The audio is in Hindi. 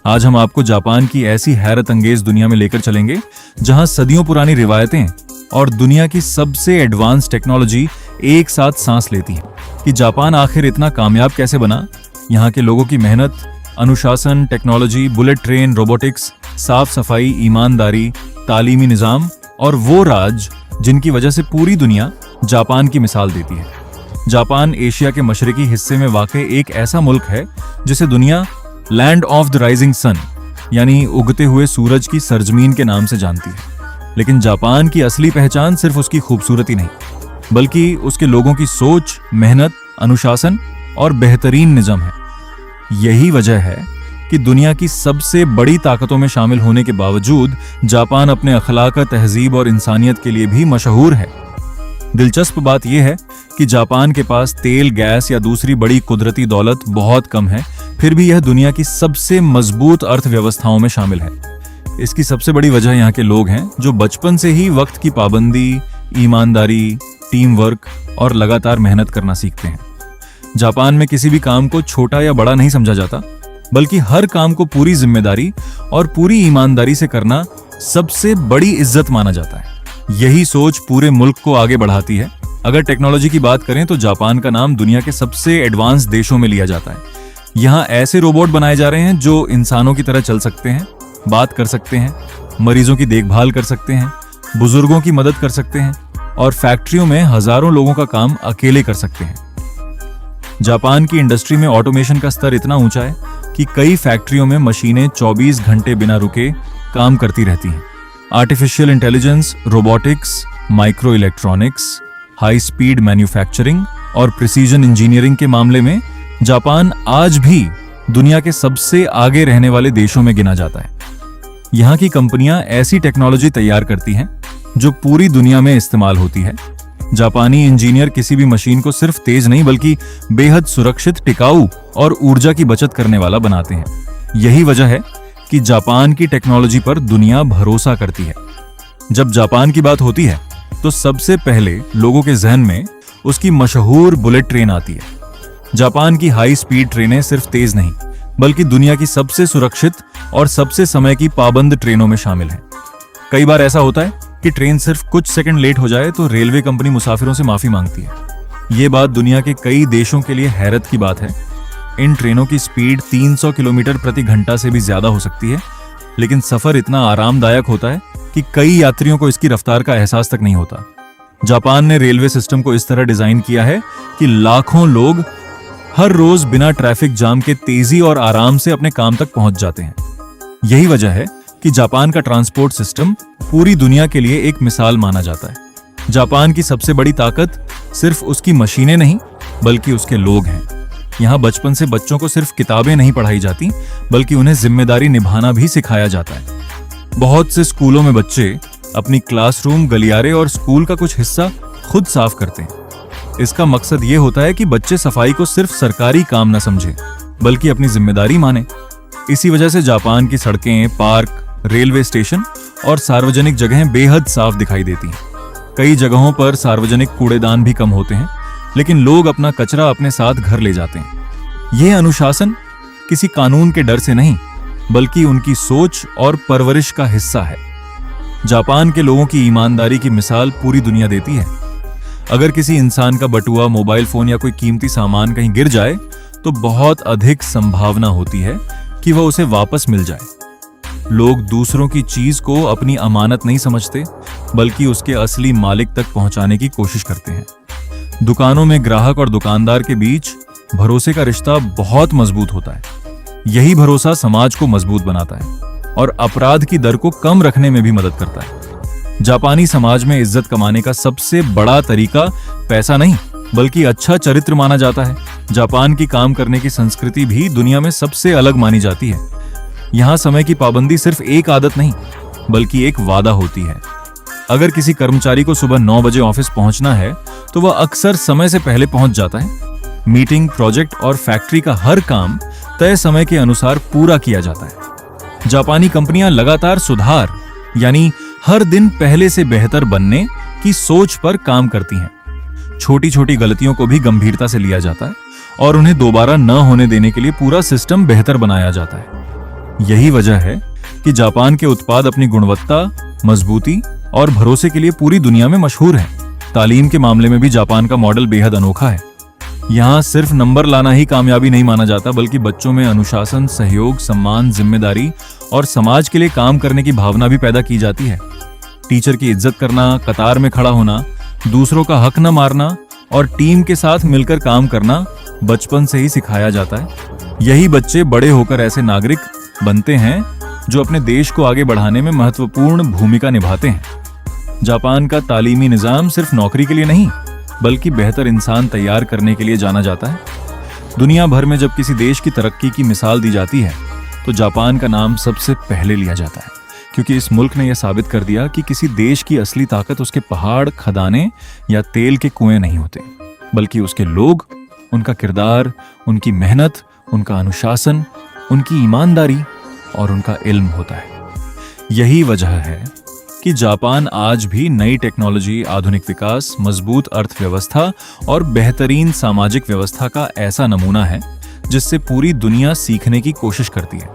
आज हम आपको जापान की ऐसी हैरत अंगेज दुनिया में लेकर चलेंगे जहां सदियों पुरानी रिवायतें और दुनिया की सबसे एडवांस टेक्नोलॉजी एक साथ सांस लेती है। कि जापान आखिर इतना कामयाब कैसे बना, यहाँ के लोगों की मेहनत, अनुशासन, टेक्नोलॉजी, बुलेट ट्रेन, रोबोटिक्स, साफ सफाई, ईमानदारी, तालीमी निजाम और वो राज जिनकी वजह से पूरी दुनिया जापान की मिसाल देती है। जापान एशिया के मशरकी हिस्से में वाक़ एक ऐसा मुल्क है जिसे दुनिया land of the rising sun यानी उगते हुए सूरज की सरजमीन के नाम से जानती है। लेकिन जापान की असली पहचान सिर्फ उसकी खूबसूरती नहीं, बल्कि उसके लोगों की सोच, मेहनत, अनुशासन और बेहतरीन निज़म है। यही वजह है कि दुनिया की सबसे बड़ी ताकतों में शामिल होने के बावजूद जापान अपने अखलाक, तहजीब और इंसानियत के लिए भी मशहूर है। दिलचस्प बात यह है कि जापान के पास तेल, गैस या दूसरी बड़ी कुदरती दौलत बहुत कम है, फिर भी यह दुनिया की सबसे मजबूत अर्थव्यवस्थाओं में शामिल है। इसकी सबसे बड़ी वजह यहाँ के लोग हैं जो बचपन से ही वक्त की पाबंदी, ईमानदारी, टीम वर्क और लगातार मेहनत करना सीखते हैं। जापान में किसी भी काम को छोटा या बड़ा नहीं समझा जाता, बल्कि हर काम को पूरी जिम्मेदारी और पूरी ईमानदारी से करना सबसे बड़ी इज्जत माना जाता है। यही सोच पूरे मुल्क को आगे बढ़ाती है। अगर टेक्नोलॉजी की बात करें तो जापान का नाम दुनिया के सबसे एडवांस देशों में लिया जाता है। यहाँ ऐसे रोबोट बनाए जा रहे हैं जो इंसानों की तरह चल सकते हैं, बात कर सकते हैं, मरीजों की देखभाल कर सकते हैं, बुजुर्गों की मदद कर सकते हैं और फैक्ट्रियों में हजारों लोगों का काम अकेले कर सकते हैं। जापान की इंडस्ट्री में ऑटोमेशन का स्तर इतना ऊंचा है कि कई फैक्ट्रियों में मशीनें 24 घंटे बिना रुके काम करती रहती हैं। Artificial intelligence, robotics, micro electronics, high speed manufacturing और प्रिसीजन इंजीनियरिंग के मामले में जापान आज भी दुनिया के सबसे आगे रहने वाले देशों में गिना जाता है। यहाँ की कंपनियां ऐसी टेक्नोलॉजी तैयार करती हैं जो पूरी दुनिया में इस्तेमाल होती है। जापानी इंजीनियर किसी भी मशीन को सिर्फ तेज नहीं बल्कि बेहद सुरक्षित, टिकाऊ और ऊर्जा की बचत करने वाला बनाते हैं। यही वजह है कि जापान की टेक्नोलॉजी पर दुनिया भरोसा करती है। जब जापान की बात होती है तो सबसे पहले लोगों के जहन में उसकी मशहूर बुलेट ट्रेन आती है। जापान की हाई स्पीड ट्रेनें सिर्फ तेज नहीं बल्कि दुनिया की सबसे सुरक्षित और सबसे समय की पाबंद ट्रेनों में शामिल है। कई बार ऐसा होता है कि ट्रेन सिर्फ कुछ सेकंड लेट हो जाए तो रेलवे कंपनी मुसाफिरों से माफी मांगती है। ये बात दुनिया के कई देशों के लिए हैरत की बात है। इन ट्रेनों की स्पीड 300 किलोमीटर प्रति घंटा से भी ज्यादा हो सकती है, लेकिन सफर इतना आरामदायक होता है कि कई यात्रियों को इसकी रफ्तार का एहसास तक नहीं होता। जापान ने रेलवे सिस्टम को इस तरह डिजाइन किया है कि लाखों लोग हर रोज बिना ट्रैफिक जाम के तेजी और आराम से अपने काम तक पहुंच जाते हैं। यही वजह है कि जापान का ट्रांसपोर्ट सिस्टम पूरी दुनिया के लिए एक मिसाल माना जाता है। जापान की सबसे बड़ी ताकत सिर्फ उसकी मशीनें नहीं बल्कि उसके लोग हैं। यहाँ बचपन से बच्चों को सिर्फ किताबें नहीं पढ़ाई जाती बल्कि उन्हें जिम्मेदारी निभाना भी सिखाया जाता है। बहुत से स्कूलों में बच्चे अपनी क्लासरूम, गलियारे और स्कूल का कुछ हिस्सा खुद साफ करते हैं। इसका मकसद ये होता है कि बच्चे सफाई को सिर्फ सरकारी काम न समझें बल्कि अपनी जिम्मेदारी माने। इसी वजह से जापान की सड़कें, पार्क, रेलवे स्टेशन और सार्वजनिक जगहें बेहद साफ दिखाई देती हैं। कई जगहों पर सार्वजनिक कूड़ेदान भी कम होते हैं, लेकिन लोग अपना कचरा अपने साथ घर ले जाते हैं। यह अनुशासन किसी कानून के डर से नहीं बल्कि उनकी सोच और परवरिश का हिस्सा है। जापान के लोगों की ईमानदारी की मिसाल पूरी दुनिया देती है। अगर किसी इंसान का बटुआ, मोबाइल फोन या कोई कीमती सामान कहीं गिर जाए तो बहुत अधिक संभावना होती है कि वह उसे वापस मिल जाए। लोग दूसरों की चीज को अपनी अमानत नहीं समझते बल्कि उसके असली मालिक तक पहुंचाने की कोशिश करते हैं। दुकानों में ग्राहक और दुकानदार के बीच भरोसे का रिश्ता बहुत मजबूत होता है। यही भरोसा समाज को मजबूत बनाता है और अपराध की दर को कम रखने में भी मदद करता है। जापानी समाज में इज्जत कमाने का सबसे बड़ा तरीका पैसा नहीं बल्कि अच्छा चरित्र माना जाता है। जापान की काम करने की संस्कृति भी दुनिया में सबसे अलग मानी जाती है। यहाँ समय की पाबंदी सिर्फ एक आदत नहीं बल्कि एक वादा होती है। अगर किसी कर्मचारी को सुबह 9 बजे ऑफिस पहुंचना है तो वह अक्सर समय से पहले पहुंच जाता है। मीटिंग, प्रोजेक्ट और फैक्ट्री का हर काम तय समय के अनुसार पूरा किया जाता है। जापानी कंपनियां लगातार सुधार यानी हर दिन पहले से बेहतर बनने की सोच पर काम करती हैं। छोटी छोटी गलतियों को भी गंभीरता से लिया जाता है और उन्हें दोबारा न होने देने के लिए पूरा सिस्टम बेहतर बनाया जाता है। यही वजह है कि जापान के उत्पाद अपनी गुणवत्ता, मजबूती और भरोसे के लिए पूरी दुनिया में मशहूर हैं। तालीम के मामले में भी जापान का मॉडल बेहद अनोखा है। यहाँ सिर्फ नंबर लाना ही कामयाबी नहीं माना जाता, बल्कि बच्चों में अनुशासन, सहयोग, सम्मान, जिम्मेदारी और समाज के लिए काम करने की भावना भी पैदा की जाती है। टीचर की इज्जत करना, कतार में खड़ा होना, दूसरों का हक न मारना और टीम के साथ मिलकर काम करना बचपन से ही सिखाया जाता है। यही बच्चे बड़े होकर ऐसे नागरिक बनते हैं जो अपने देश को आगे बढ़ाने में महत्वपूर्ण भूमिका निभाते हैं। जापान का तालीमी निजाम सिर्फ नौकरी के लिए नहीं, बल्कि बेहतर इंसान तैयार करने के लिए जाना जाता है। दुनिया भर में जब किसी देश की तरक्की की मिसाल दी जाती है तो जापान का नाम सबसे पहले लिया जाता है, क्योंकि इस मुल्क ने यह साबित कर दिया कि किसी देश की असली ताकत उसके पहाड़, खदानें या तेल के कुएं नहीं होते, बल्कि उसके लोग, उनका किरदार, उनकी मेहनत, उनका अनुशासन, उनकी ईमानदारी और उनका इल्म होता है। यही वजह है कि जापान आज भी नई टेक्नोलॉजी, आधुनिक विकास, मजबूत अर्थव्यवस्था और बेहतरीन सामाजिक व्यवस्था का ऐसा नमूना है जिससे पूरी दुनिया सीखने की कोशिश करती है।